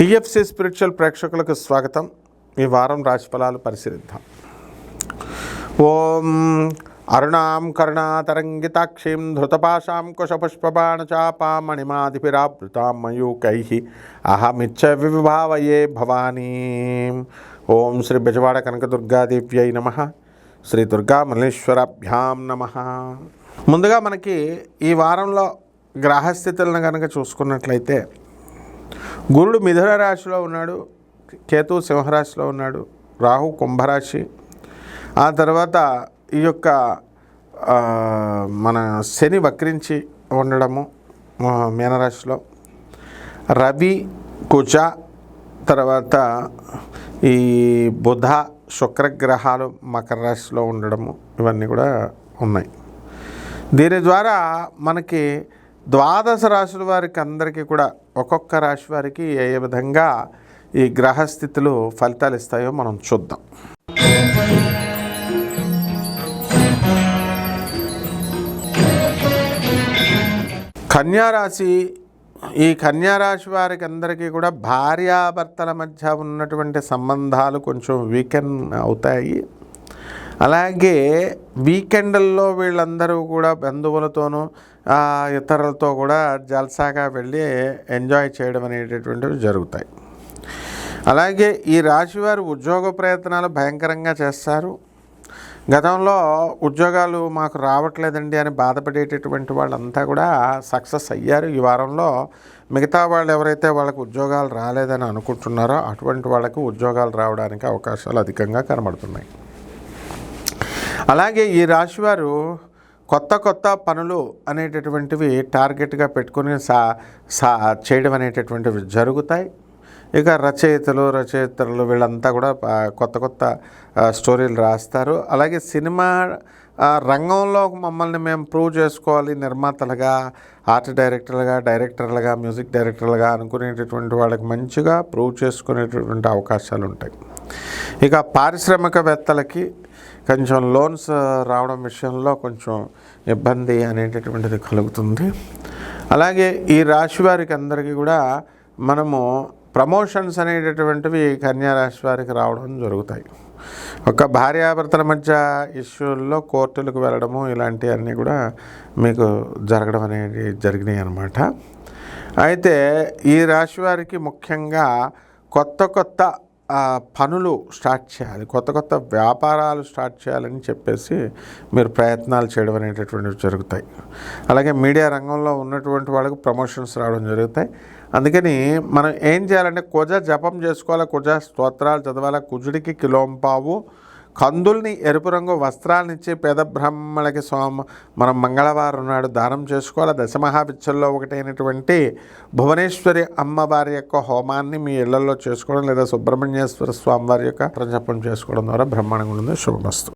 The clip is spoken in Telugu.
టిఎఫ్సి స్పిరిచువల్ ప్రేక్షకులకు స్వాగతం. ఈ వారం రాశిఫలాలు పరిశీలిద్దాం. ఓం అరుణాం కరుణాతరంగితాక్షీం ధృతపాశాం కుశపుష్పబాణచాపాం మణిమాదిభిరావృతాం మయూకైః అహమిచ్చ వివిభావయే భవానీం. ఓం శ్రీ బెజవాడ కనకదుర్గాదేవ్యై నమః. శ్రీ దుర్గా మల్లేశ్వరాభ్యాం నమః. ముందుగా మనకి ఈ వారంలో గ్రహస్థితులను కనుక చూసుకున్నట్లయితే, గురుడు మిథున రాశిలో ఉన్నాడు, కేతు సింహరాశిలో ఉన్నాడు, రాహు కుంభరాశి, ఆ తర్వాత ఈ యొక్క మన శని వక్రించి ఉండడము మీనరాశిలో, రవి కుజ, తర్వాత ఈ బుధ శుక్రగ్రహాలు మకర రాశిలో ఉండడము, ఇవన్నీ కూడా ఉన్నాయి. దీని ద్వారా మనకి ద్వాదశ రాశుల వారికి అందరికీ కూడా ఒక్కొక్క రాశి వారికి ఏ విధంగా ఈ గ్రహస్థితులు ఫలితాలు ఇస్తాయో మనం చూద్దాం. కన్యారాశి. ఈ కన్యారాశి వారికి అందరికీ కూడా భార్యాభర్తల మధ్య ఉన్నటువంటి సంబంధాలు కొంచెం వీకెండ్ అవుతాయి. అలాగే వీకెండ్ల్లో వీళ్ళందరూ కూడా బంధువులతోనూ ఇతరులతో కూడా జల్సాగా వెళ్ళి ఎంజాయ్ చేయడం అనేటటువంటివి జరుగుతాయి. అలాగే ఈ రాశివారు ఉద్యోగ ప్రయత్నాలు భయంకరంగా చేస్తారు. గతంలో ఉద్యోగాలు మాకు రావట్లేదండి అని బాధపడేటటువంటి వాళ్ళంతా కూడా సక్సెస్ అయ్యారు. ఈ వారంలో మిగతా వాళ్ళు ఎవరైతే వాళ్ళకు ఉద్యోగాలు రాలేదని అనుకుంటున్నారో అటువంటి వాళ్ళకి ఉద్యోగాలు రావడానికి అవకాశాలు అధికంగా కనబడుతున్నాయి. అలాగే ఈ రాశివారు కొత్త పనులు అనేటటువంటివి టార్గెట్గా పెట్టుకుని చేయడం అనేటటువంటివి జరుగుతాయి. ఇక రచయితలు వీళ్ళంతా కూడా కొత్త స్టోరీలు రాస్తారు. అలాగే సినిమా రంగంలో మమ్మల్ని మేము ప్రూవ్ చేసుకోవాలి, నిర్మాతలుగా, ఆర్ట్ డైరెక్టర్లుగా, మ్యూజిక్ డైరెక్టర్లుగా అనుకునేటటువంటి వాళ్ళకి మంచిగా ప్రూవ్ చేసుకునేటటువంటి అవకాశాలు ఉంటాయి. ఇక పారిశ్రామికవేత్తలకి కొంచెం లోన్స్ రావడం విషయంలో కొంచెం ఇబ్బంది అనేటటువంటిది కలుగుతుంది. అలాగే ఈ రాశి వారికి అందరికీ కూడా మనము ప్రమోషన్స్ అనేటటువంటివి కన్యా రాశి వారికి రావడం జరుగుతాయి. ఒక భార్యాభర్తల మధ్య ఇష్యూల్లో కోర్టులకు వెళ్ళడము ఇలాంటివన్నీ కూడా మీకు జరగడం అనేది జరిగినాయి అన్నమాట. అయితే ఈ రాశి వారికి ముఖ్యంగా కొత్త పనులు స్టార్ట్ చేయాలి, కొత్త వ్యాపారాలు స్టార్ట్ చేయాలని చెప్పేసి మీరు ప్రయత్నాలు చేయడం అనేటటువంటివి జరుగుతాయి. అలాగే మీడియా రంగంలో ఉన్నటువంటి వాళ్ళకు ప్రమోషన్స్ రావడం జరుగుతాయి. అందుకని మనం ఏం చేయాలంటే కుజ జపం చేసుకోవాలి, కుజ స్తోత్రాలు చదవాలి, కుజుడికి కిలోంపావు కందుల్ని ఎరుపు రంగు వస్త్రాలనిచ్చి పేద బ్రాహ్మణులకి మనం మంగళవారం నాడు దానం చేసుకోవాలి. దశమహావిద్యల్లో ఒకటైనటువంటి భువనేశ్వరి అమ్మవారి యొక్క హోమాన్ని మీ ఇళ్లలో చేసుకోవడం లేదా సుబ్రహ్మణ్యేశ్వర స్వామి వారి యొక్క జపం చేసుకోవడం ద్వారా బ్రహ్మాండంగా ఉంటుంది. శుభమస్తు.